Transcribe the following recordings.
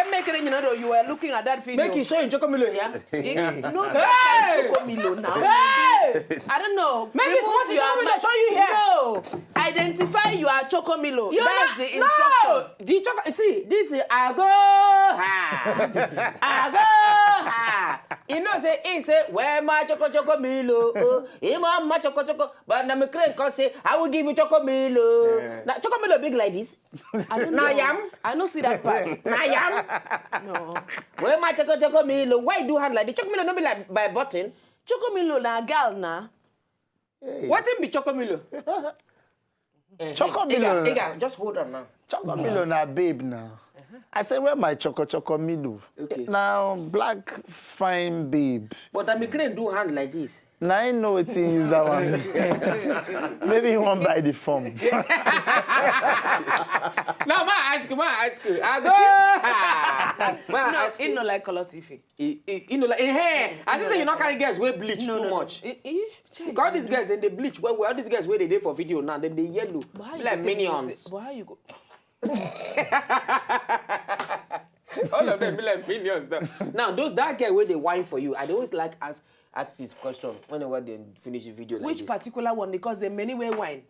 can make it, you know, you were looking at that video. Make you show in Chocomilo here. No, Chocomilo now. Hey! I don't know. Maybe what is Chocomilo show you here? No. Identify you are Chocomilo. That's the instruction. No. The Choco, see, this is Ago. Ago. You know, say, where my Chocomilo? Oh, my Choco. But now, my client can say, I will give you Chocomilo. Now, Chocomilo big like this. I don't know. I don't see that part. No. Where my Chocomilo? Why do hand like the Chocomilo not be like by button? Chocomilo na girl na. What in be Chocomilo? Chocomilo. Ega, just hold on now. Chocomilo na babe now. I say, where my Chocomilo? Okay. Now, black, fine babe. But I can't do hand like this. Now I know it is that one. Maybe you won't buy the form. Now, I ask you. I go. No, it no like color TV. You know, like, hey, I just say you're not carrying guys where bleach too much. All these guys, then they bleach. Well, all these guys where they did for video now, then they yellow. Like minions. But how you go? All of them be like minions. Now, that guy where they whine for you, I always like ask this question whenever they finish the video. Which particular one? Because there are many way wine.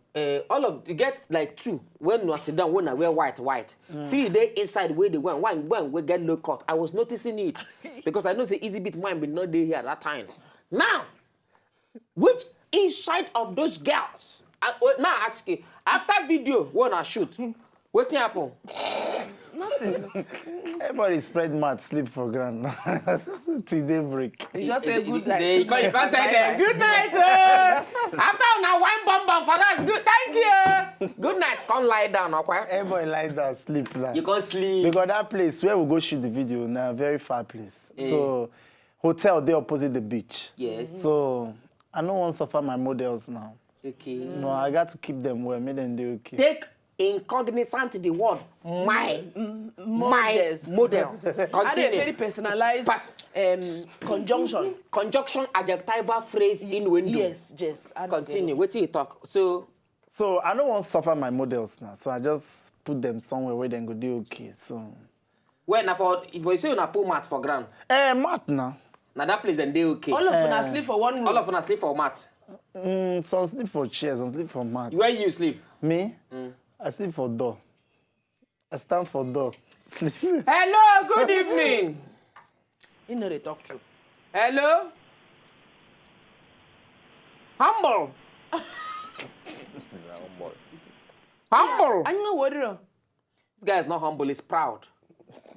All of you get like 2 when you sit down when I wear white. 3 days inside where they went when we get low cut. I was noticing it because I know the easy bit wine but not there here at that time. Now, which inside of those girls? Now ask you after video when I shoot, what happen? Nothing. Everybody spread mat, sleep for ground. Till daybreak. You just say good night. You can't tell them good night. After now wine bomb for us. Good, thank you. Good night. Come lie down, okay? Everybody lie down, sleep now. You can't sleep. Because that place where we go shoot the video now, very far place. So, hotel there opposite the beach. Yes. So, I don't want to suffer my models now. Okay. No, I got to keep them well. Make them do okay. Take incognizant the word my models. Are they very personalized conjunction adjectival phrase in window? Yes. Continue. What do you talk? So I don't want to suffer my models now. So I just put them somewhere where they go do okay. So when for if you say you put mat for ground. Mat now. Now that place then they okay. All of them sleep for one room. All of them sleep for mat. Some sleep for chairs, some sleep for mat. Where you sleep? Me? I sleep for door. I stand for door. Sleep. Hello, good evening. You know they talk true. Hello? Humble. Humble. I know what it is. This guy is not humble, he's proud.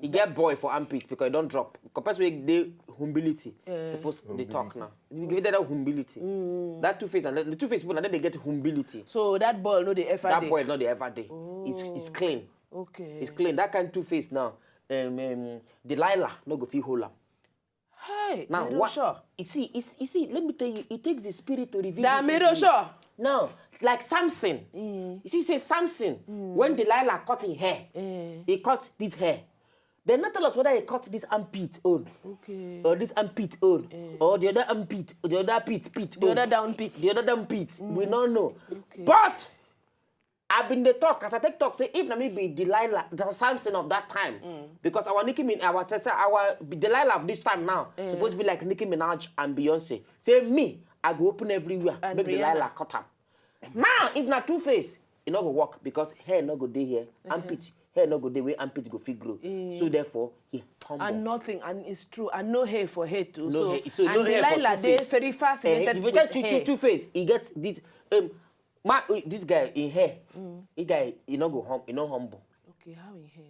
He get boy for armpit because he don't drop. Compared to the humility. Suppose they talk now. You give that humility. That two-face and the two-face people and then they get humility. So that boy no they ever That boy is not the ever day. He's clean. Okay. He's clean. That kind of two-face now. Delilah no go feel whole. Hey, now what? Sure. You see, let me tell you, it takes the spirit to reveal. That middle sure. No, like Samson. You see, say Samson, when Delilah cut his hair, he cut this hair. They not tell us whether he cut this armpit on, or this armpit on, or the other armpit, or the other pit, the other down pit. The other down pit. We don't know. But I've been the talk, as I take talk, say if na me be Delilah, the Samson of that time, because our Nicki Minaj, our Delilah of this time now, supposed to be like Nicki Minaj and Beyonce. Say me, I go open everywhere, and make Delilah cut him. Now, if na two-face, it not go work because hair not go day here, armpit. Hair no go the way armpit go fit grow. So therefore, he humble. And nothing, and it's true. And no hair for hair too. No hair. So and no hair for Delilah, they very fascinated with hair. Two-face, he gets this. This guy in hair. This guy, he not go he not humble. Okay, how in hair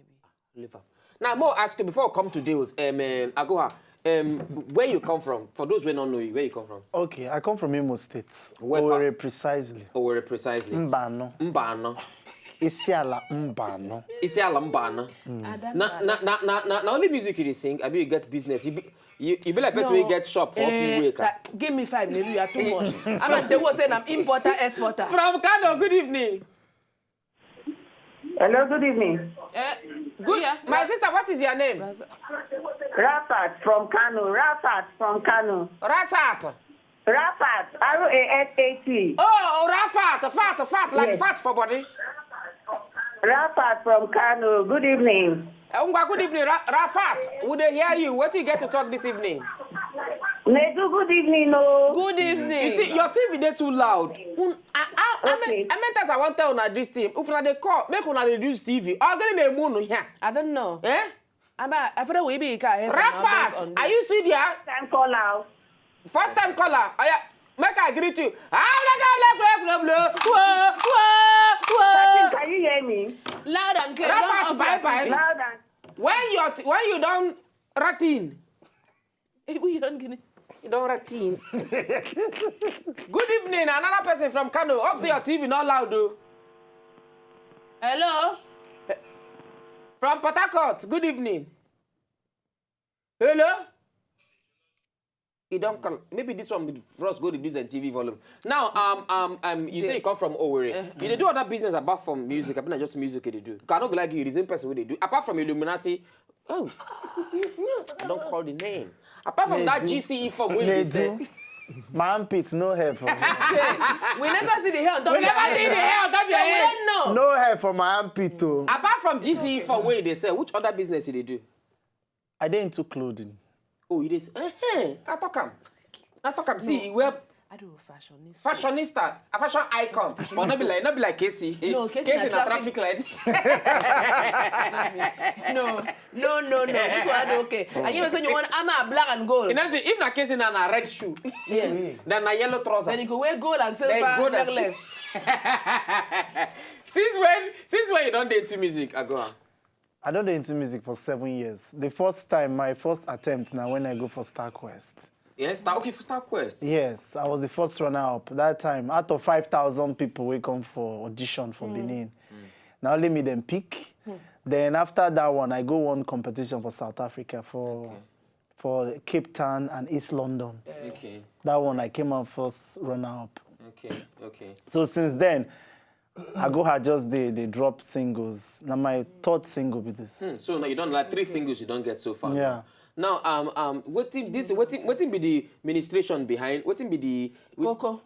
be? Live up. Now, more ask you before I come to deals. Agoha, where you come from? For those who don't know you, where you come from? Okay, I come from Imo State. Owerri precisely. Owerri precisely. Mbano. Isiala Mbano. Isiala Mbano. Now only music you sing, I mean you get business. You be like person where you get shop for people. Give me 5, maybe you are too much. I mean, they were saying I'm importer, exporter. From Kano, good evening. Hello, good evening. Good. Yeah. My sister, what is your name? Rafat from Kano. Rafat from Kano. Rasat. Rafat. R-A-S-A-T. Oh, Rafat. Fat, like yes. Fat for body. Rafat from Kano. Good evening. Good evening, Rafat. Would they hear you? What do you get to talk this evening? Nedu, good evening, no. Good evening. You see, your TV they too loud. I meant as I want to tell on this team. If they call, make una reduce TV. I'm going to moon here. I don't know. Eh? I thought we be Rafat, are you still there? Time call out. First time caller. Make I greet you. Can you hear me? Loud and clear. Rafat, bye. Loud and... When you don't ratin. We don't get it. You don't ratin. Good evening, another person from Kano. Up to your TV, not loud though. Hello? From Port Harcourt, good evening. Hello? You don't call. Maybe this one will first go reduce the TV volume. Now, you say you come from Owerri. You they do other business apart from music. I mean, not just music they do. Cannot be like you, the same person what they do. Apart from Illuminati, I don't call the name. Apart from that GCE for what they say. My armpit, no hair for me. We never see the hair on top We never see the hair on top of your head. We don't know. No hair for my armpit, too. Apart from GCE for what they say, which other business do they do? I did into clothing. Oh, it is. I talk him. See, we're I do fashionista. fashionista, a fashion icon. But not be like Casey. No, Casey Casey na na traffic light. No. This one okay. And you say you want I'm black and gold. You know, see, if na Casey na red shoe, Yes. then na yellow trouser. Then you could wear gold and silver Then gold and necklace. Since when you don't date to music, I go on. I don't do into music for 7 years. The first time, my first attempt now when I go for Star Quest. Yes, okay for Star Quest. Yes, I was the first runner-up. That time, out of 5,000 people we come for audition for Benin. Now only me them pick. Then after that one, I go one competition for South Africa for Cape Town and East London. Okay. That one I came out first runner-up. Okay. So since then, I go had just they drop singles. Now my third single with this. So now you don't like 3 singles you don't get so far. Yeah. Now what be the administration behind? What be the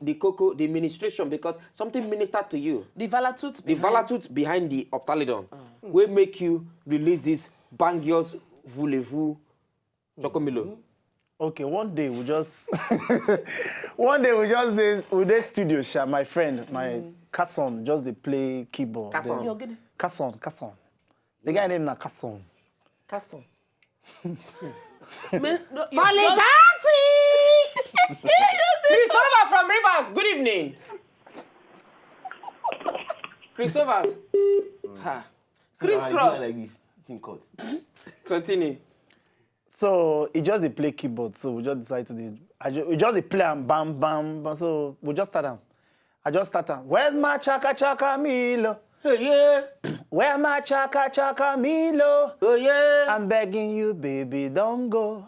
the administration, because something ministered to you. The Valatut. The Valatut behind the Optalidon will make you release this Bangios Voulez-vous Chocomilo. Okay, one day we just with the studio share. My friend, my Kasson, just they play keyboard. Kasson. You're good. Kasson. The guy named na Kasson. Kasson. Faligasi! Christopher from Rivers, good evening. Christopher. Crisscross. Like this, it's in court. Continue. So he just they play keyboard. So we just decided to we just they play and bam. So we just start them. I just start them. Where's my chaka Milo? Oh yeah. Where my chaka Milo? Oh yeah. I'm begging you, baby, don't go.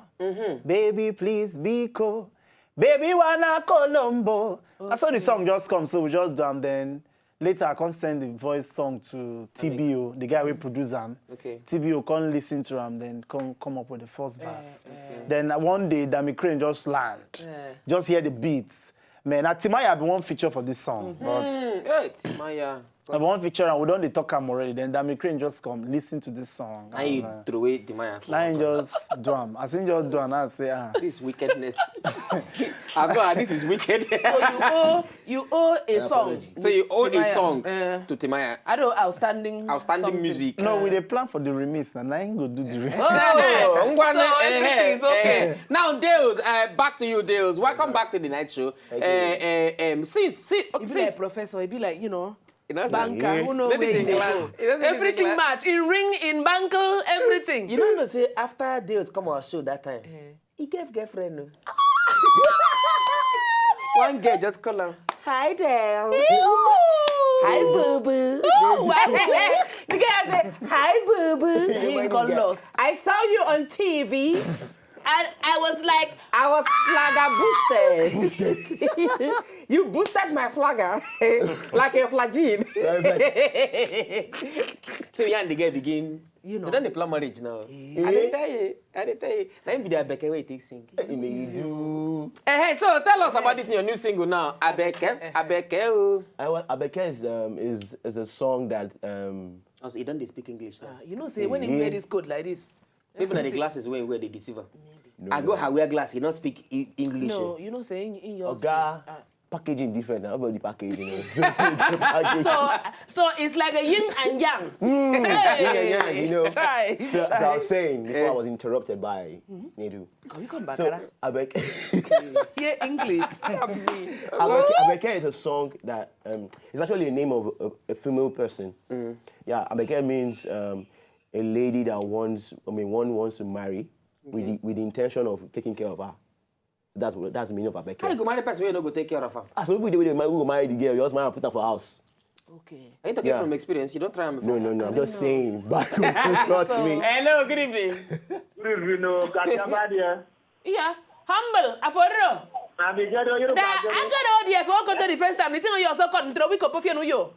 Baby, please be cool. Baby, wanna Colombo. I saw the song just come, so we just jam. Then later I can send the voice song to TBO, the guy we produce them. Okay. TBO can listen to them, then come up with the first verse. Then one day, Dami Crane just land. Just hear the beats. Man, Timaya be one feature for this song. But Hey, Timaya. I one feature and we don't talk him already. Then Dami Crane just come listen to this song. Now you throw away Timaya. Now he just drum. I think just drum and I say, This is wickedness. I go, this is wickedness. So you owe a song. So you owe a Timaya. song to Timaya. I don't know, outstanding something. Music. no, we dey plan for the remix. Now I ain't go do the remix. Oh, So everything is okay. Now, Dales, back to you, Dales. Welcome back to the night show. Since If you're a professor, it'd be like, know, banker, who know Let me where see you the glass. go. It doesn't Everything need the glass. match. In ring, in bangle, everything. You don't know, say, after Dales come on our show that time, he gave girlfriend. No? One girl just call him, hi, Dales. Hi, boo-boo. The guy said, hi, boo-boo. He got lost. I saw you on TV. And I was like, I was flagger boosted. You boosted my flagger like a flagine. So yeah, and the girl begin you know. They don't plan marriage now. I didn't tell you. Let me be the Abeke way take sing. You do. So tell us about this your new single now. Abeke. Abeke is a song that Also, you don't speak English now. You know, say when you wear this coat like this. Even at the glasses when wear the deceiver. I wear glasses, you don't speak English. No, you know, say in your. Packaging different now about the packaging. So it's like a yin and yang. You know. Try. So I was saying before I was interrupted by Nedu. Can you come back? So Abeke. Hear English. Abeke is a song that it's actually a name of a female person. Yeah, Abeke means a lady that one wants to marry with the intention of taking care of her. That's the meaning of Abeke. How you go marry person you don't go take care of her? So people we go marry the girl, you just marry and put her for house. Okay. Are you talking from experience? You don't try them before. No, I'm just saying. Back trust me. Hello, good evening. Good evening, Kakabadia. Yeah. Humble. Aforo. I'm the girl you I got all the effort go to the first time. The thing you also got into we could you know you.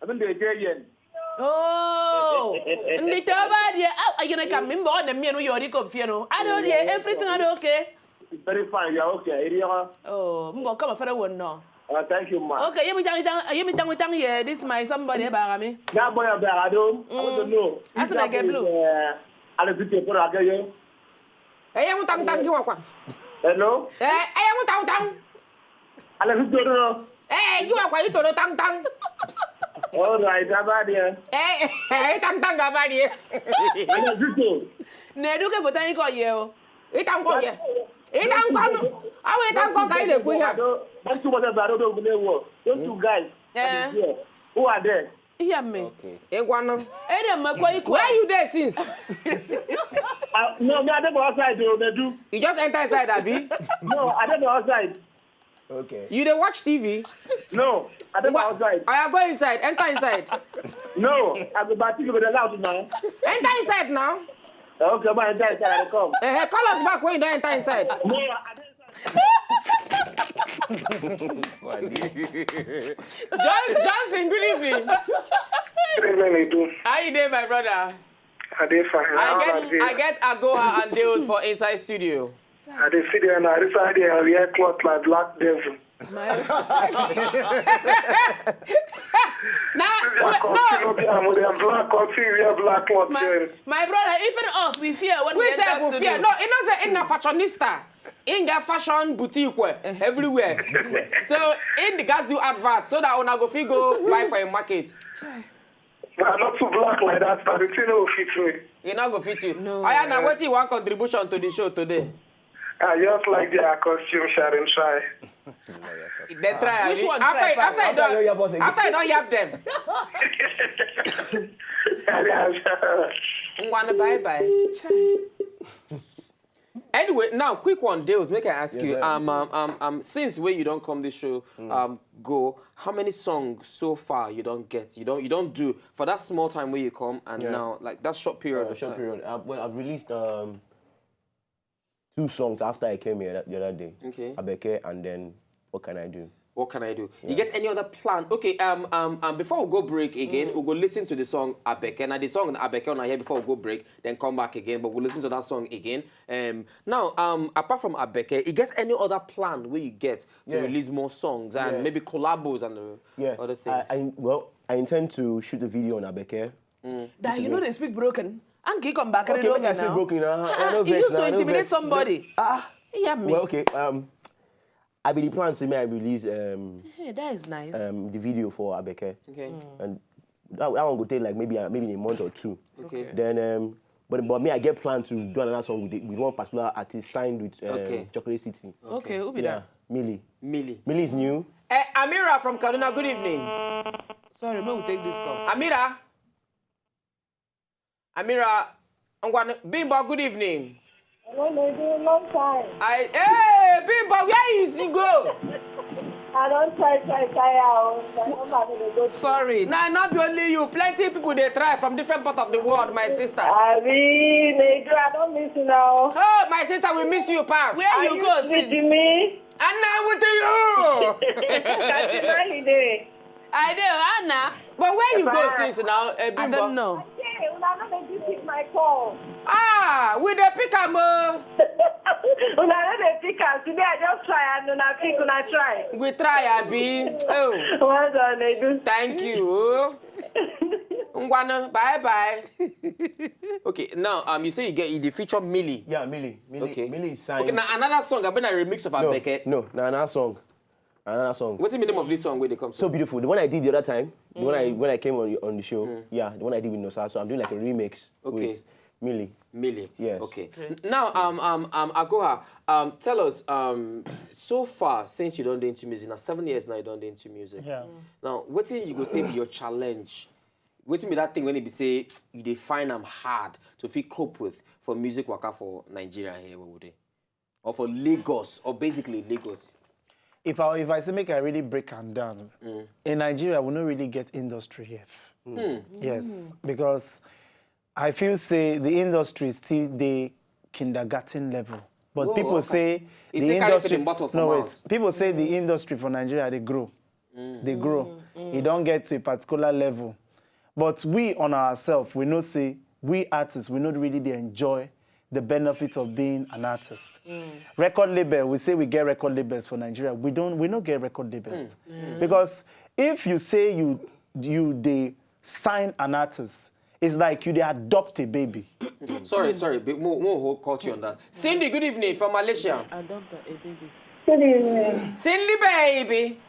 I've been there. Oh. Ndi toba dia ayena kam mimbo na me no yori ko fie no. I don't dia everything are okay. Very fine, yeah, okay. Oh, mbo come for one no. Thank you, man. Okay, yemi tang here. This my somebody about me. That boy I don't know. As I get blue. I'll be for again. Hey, I'm tang you kwa. Hello? I'm tang. I'll be to Hey, you are quite to tang. all right, Abadia. Hey, tang gabadi. I'll be to Nedu ke votan ko ye. Itang ko ye. Itang ko. Awe itang ko kai de ku ya. Those two guys. Yeah. Who are there? Hear me. Okay. Egwano. Ede makwa iko. Where you there since? No, me I don't go outside. They do. You just enter inside, Abi. No, I don't go outside. Okay. You dey watch TV? No, I don't go outside. I go inside. Enter inside. No, I go back to the house now. Enter inside now. Okay, but inside I come. Call us back when you don't enter inside. No, I don't. Johnson, good evening. How you doing, my brother? I did fine. I get Agoha and Deos for Inside Studio. I did see them. I decided I wear cloth like black devil. Black coffee, we have black cloth. My brother, even us, we fear when we say we fear. No, it not in a fashionista. In the fashion boutique everywhere. So in the guys do advert so that when I go buy for a market. I'm not too black like that, but the thing will fit me. It not go fit you. No. Ayana, what you want contribution to the show today? I just like their costume, sharing try. They try. Which one After I don't yap them. One bye. Anyway, now quick one, Dales. Make I ask you. Since where you don't come this show, go. How many songs so far you don't get? You don't do for that small time where you come and now like that short period. Well, I've released 2 songs after I came here the other day. Okay. Abeke and then What Can I Do? What can I do? Yeah. You get any other plan? Okay, before we go break again, we'll go listen to the song Abeke. Now the song Abeke on here before we go break, then come back again, but we'll listen to that song again. Now, apart from Abeke, you get any other plan where you get to release more songs and maybe collabos and other things? I intend to shoot a video on Abeke. That you know they speak broken. And he come back Okay, when I speak broken, he used to intimidate somebody. Yeah, me. Well, okay. I be the plan to me. I release Hey, that is nice. the video for Abeke. Okay. And that one will take like maybe in a month or 2. Okay. Then but me I get planned to do another song with one particular artist signed with Chocolate City. Okay, who be that? Millie. Millie is new. Amira from Kaduna, good evening. Sorry, me will take this call. Amira, Bimbo, good evening. Hello, lady, long time. Hey, Bimbo, where is he go? I don't try out. Sorry. Nah, not be only you. Plenty people they try from different parts of the world, my sister. I don't miss you now. Oh, my sister, we miss you, pass. Where you go, sis? Missing me? And now with you. That's really day. I do, Anna. But where you go since now, Bimbo? I don't know. Hey, una no dey pick my call. Ah, with the pick am. Una no dey pick am. Today I just try and una pick, una try. We try, Abi. Oh, Well done, they do. thank you. Ngwana, bye. Okay, now you say you feature Millie. Yeah, Millie. Okay. Millie is signed. Okay, now another song. I've been a remix of Abeke. No, another song. What's the name of this song where they come from? So beautiful. The one I did the other time, the one when I came on the show, yeah, the one I did with Nosa. So I'm doing like a remix with Millie. Yes. Okay. Now, Agoha, tell us, so far since you don't do into music, now 7 years now you don't do into music. Yeah. Now, what thing you go say be your challenge? What be that thing when it be say you define them hard to feel cope with for music worker for Nigeria here, what would they? Or for Lagos, or basically Lagos? If I say make I really break them down, in Nigeria we don't really get industry here. Yes, because I feel say the industry is still the kindergarten level. But people say the industry. People say the industry for Nigeria they grow. They grow. It don't get to a particular level. But we on ourselves, we know say we artists, we not really enjoy the benefits of being an artist. Record label, we say we get record labels for Nigeria. We don't get record labels. Because if you say you they sign an artist, it's like you they adopt a baby. Sorry, more caught you on that. Cindy, good evening from Malaysia. Adopt a baby. Good evening. Cindy, baby.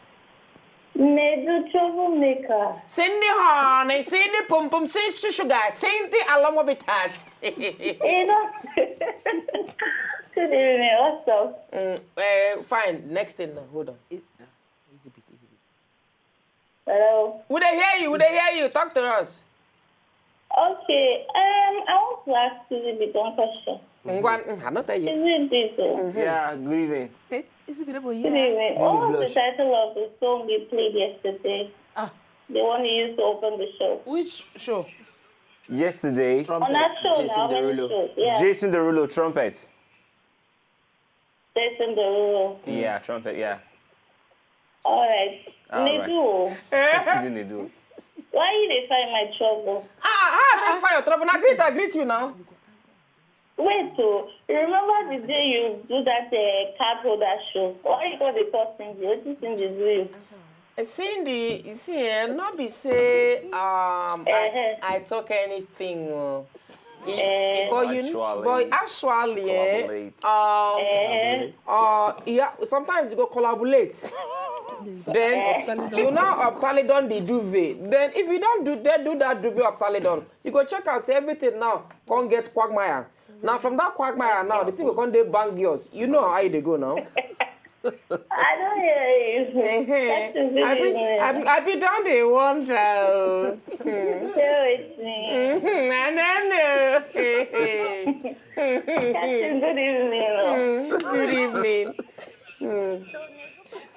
Nedu troublemaker. Cindy, honey. Cindy, pum pum. Cindy, sugar. Cindy, along with us. You know. Good evening. What's up? Fine. Next thing now. Hold on. Easy bit. Hello. Would they hear you? Talk to us. Okay. I want to ask you a bit one question. I'm not tell you. Is it this? Yeah, good evening. Is it Good evening. What was the title of the song you played yesterday? The one you used to open the show. Which show? Yesterday, On that show Jason now. Derulo. Show. Yeah. Jason Derulo, trumpet. Jason Derulo. Yeah, trumpet, yeah. All right. All Nedu. What did they do? Why you dey find my trouble? Don't find your trouble. Now I greet you now. Wait, so remember the day you do that card holder show? Why you got the first thing? What is in the zoo? Cindy, you see, not be say I talk anything. But actually, yeah, sometimes you go collaborate. Then you now of Taledon the duvet. Then if you don't do that duvet of Taledon, you go check out say everything now can't get quagmire. Now from that quagmire now, the thing will come they bang yours. You know how they go now. I don't hear you. I be down there one child. Share with me. I don't know. Good evening. Good evening.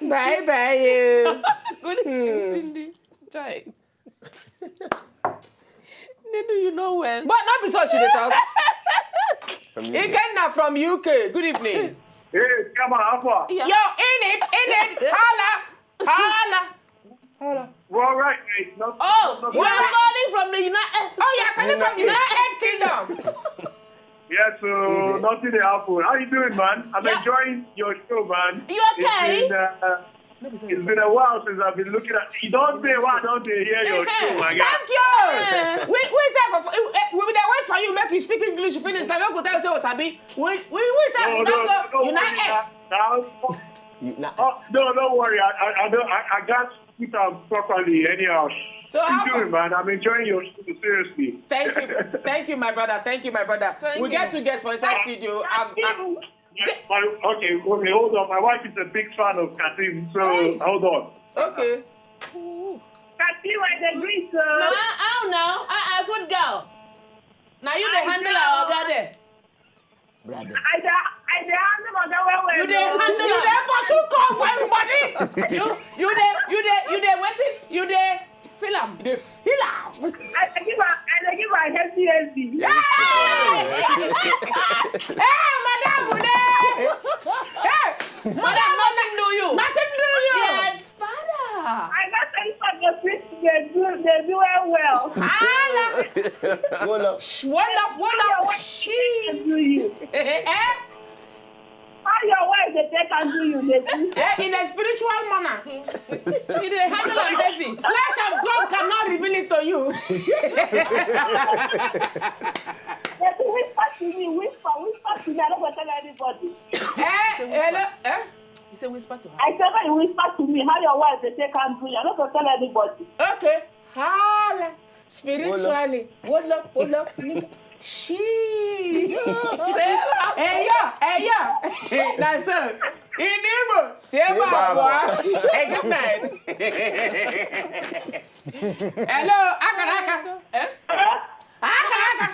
Bye, you. Good evening, Cindy. Try. Nedu, you know when. But not be such a talk. Ikenna from UK. Good evening. Hey, come on, Alpha. Yeah. Yo, in it. Holla. We're all right, mate. You are calling from the United. Oh, yeah, calling from United Kingdom. Yeah, so nothing to happen. How you doing, man? I'm enjoying your show, man. You okay? It's been a while since I've been looking at. You don't say why don't they hear your show, my guy? Thank you. We say we wait for you make you speak English finish. Like I go tell you Sabi. We say United. No, don't worry. I got it properly anyhow. So how you doing, man? I'm enjoying your show, seriously. Thank you, my brother. We get to guests for inside studio. Okay, hold on. My wife is a big fan of Kasim, so hold on. Okay. Kasim, I agree, sir. No, I don't know. I asked what girl. Now you the handle our guy there. I handle my girl. You the handle. You the boss who call for everybody. You the waiting. You the film. The film. I give her healthy. Hey, madam, Madam, nothing do you. Nothing do you. Yeah, father. I got any for the president. they do well. Hold up. She do you. How your wife they take and do you, they do. In a spiritual manner. It is handle and heavy. Flesh and blood cannot reveal it to you. They do whisper to me, whisper to me. I don't go tell anybody. Hello? You say whisper to her. I tell her you whisper to me how your wife they take and do you. I don't go tell anybody. Okay. Holla. Spiritually. Hold up. She. Hey, yo. That's it. In Igbo. Seba. Hey, good night. Hello, Akaraka. Akaraka.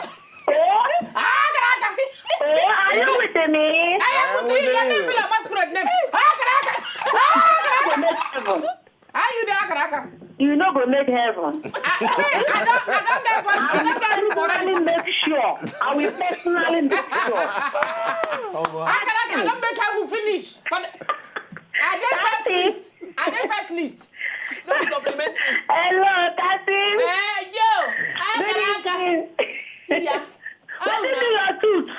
Are you with me? I am with you. Your name is a masquerade name. Akaraka. How you there, Akaraka? You know go make heaven. I don't get personally make sure. I will personally make sure. I don't make heaven finish. But I did first list. No be supplementary. Hello, Tati. Hey, yo. Akaraka. Yeah. What is your tooth?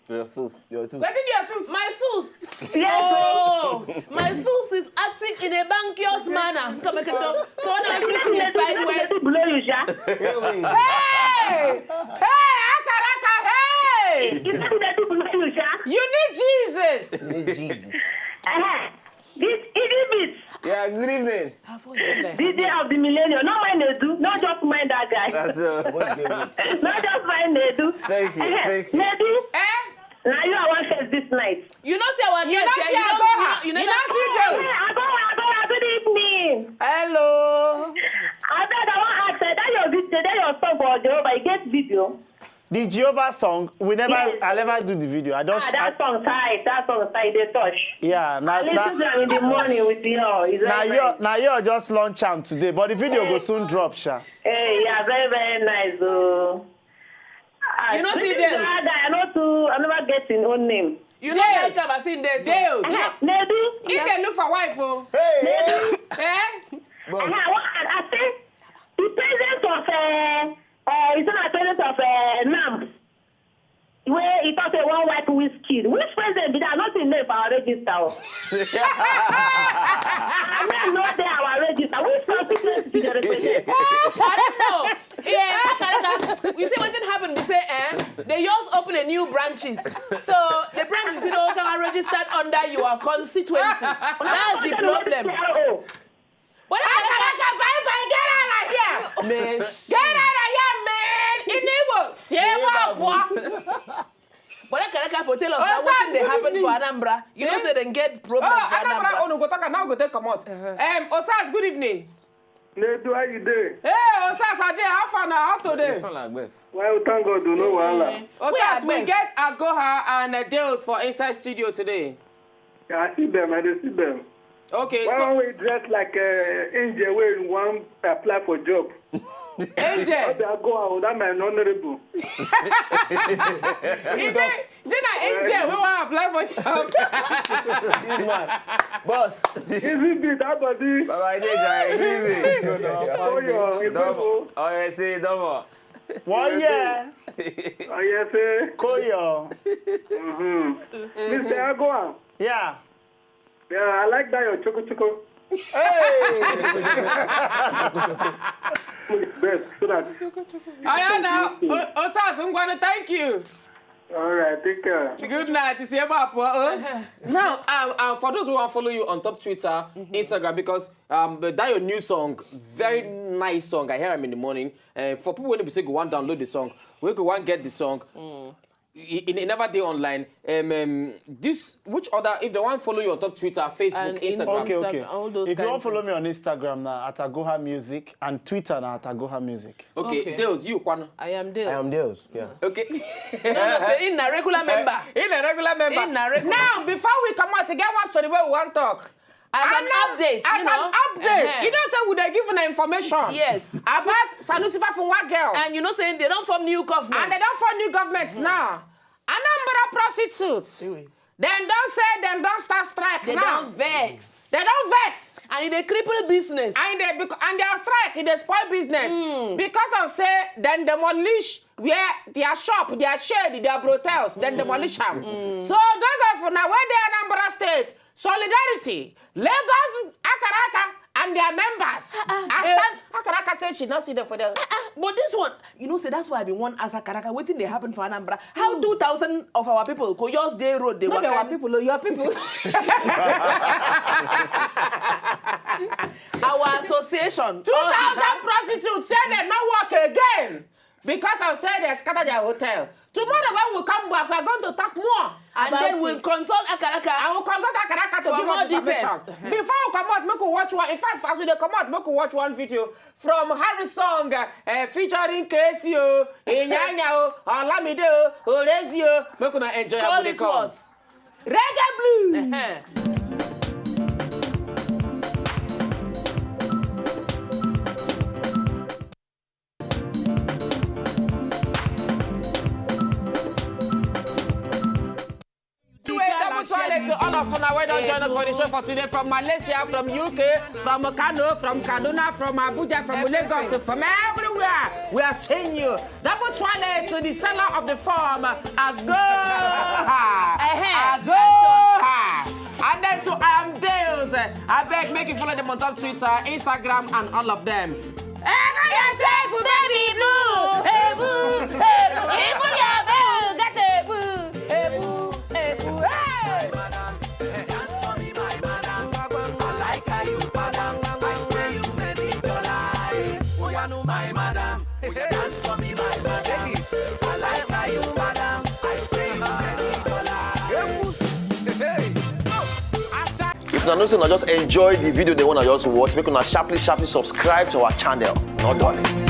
Your tooth. What's in your tooth? My tooth. Yes. Oh, my tooth is acting in a bankios manner. Come make it up. So now everything is sideways. Blow you, Sha. Hey, Akaraka, hey! You know that to blow you, Sha. You need Jesus. This Yeah, good evening. DJ of the millennium. No mind they do. Not just mind that guy. That's what gave it. Not just mind they do. Thank you. Maybe. Now you are one face this night. You know see our guest here. You know see Hey, I go. Good evening. Hello. I bet I want to ask that your video, that your song for Jehovah, you get video. The Jehovah song, Yes. I never do the video. I just That song tight, they touch. yeah. I listen to them in the morning with you. It's very nice. Now you just launch am today, but the video will soon drop, Sha. Hey, yeah, very, very nice. You know see this Dales? guy, I never get his own name. You know like I've seen this. Dales. Maybe. If they look for wife, oh. Maybe. Eh? I think the president of it's not a president of NAM. Where he thought one white whiskey. Which president did I not in there for our register? I mean, not there our register. Which president did the represent? I don't know. Yeah, you see what happened? We say, they just open a new branches. So the branches, can registered under your constituency. That's the problem. What Akaraka, bye, get out of here. Man, Get out of here, man. In Igbo. Seba, boy. But I can't for tell us what they happen for Anambra. You know, say they get problems for Anambra, Anambra. go talk, now go take come out. Osas, good evening. Nedu, how you doing? Hey, Osas, are there? How far now? How today? sound like Beth. Well, thank God, do no wahala. Osas, we get Agoha and Dales for Inside Studio today. Yeah, I see them. Okay, Why so don't we dress like angel when one apply for job? Angel. They go out, that man honorable. Is that Angel? We want to apply for job. This man. Boss. Easy bit, that body. Baba, easy. Oh, yeah. Oh, yeah, see, double. 1 year. Oh, yes, sir. Koyo. Mr. Agoa. Yeah. Yeah, I like that, your choco. Best, so that. Ayana, Osas, I'm going to thank you. All right, take care. Good night. See you back. Now, for those who want to follow you on top Twitter, Instagram, because that your new song, very nice song. I hear them in the morning. For people when they say go one download the song, we go one get the song. It never day online. This which other if they want to follow you on top Twitter, Facebook, And Instagram. Okay. All those If you want to follow kinds me on Instagram now at Agoha Music and Twitter now at Agoha Music. Okay, Dales, you Kwana. I am Dales. I am Deus, yeah. Okay. No, say in a regular member. In a regular member. In a regular- Now, before we come out to get one story where we want to talk. As an update, As you know. an update. You know, say we they given information. Yes. About Sanusifa from what girls. And you know, saying they don't form new government. And they don't fund new government now. Anambra prostitutes. Then don't say, then don't start strike They now. don't vex. They don't vex. And they cripple business. And they are strike, they spoil business. Because of say, then demolish where their shop, their shed, their brotels, then demolish them. So those of now where they are Anambra State, solidarity, Lagos, Akaraka, and their members. Akaraka said she not see them for the. But this one, you know, say that's why I been one as a Karaka waiting they happen for Anambra. How 2,000 of our people go yours day road they Not work our people, your people. Our association. 2,000 prostitutes say they not work again because of say they scatter their hotel. Tomorrow when we come back, we are going to talk more. And then we'll consult Akaraka. I will consult Akaraka to For give more us information. Before we come out, make we watch one. In fact, as we come out, make we watch one video from Harry's song featuring Casio, Inyanya, Olamide, Orezio. Make we enjoy. Call it what? Reggae blues. To all of you who don't join us for the show for today, from Malaysia, from UK, from Kano, from Kaduna, from Abuja, from Lagos, from everywhere, we are seeing you. Double twirl to the seller of the farm, Agoha. And then to Dales, I beg, make you follow them on top Twitter, Instagram, and all of them. Baby blue, hey boo, hey boo, hey boo, yeah boo, get it boo, hey boo, hey boo, hey. If you know, just enjoy the video they want to just watch, make una sharply subscribe to our channel. No darling.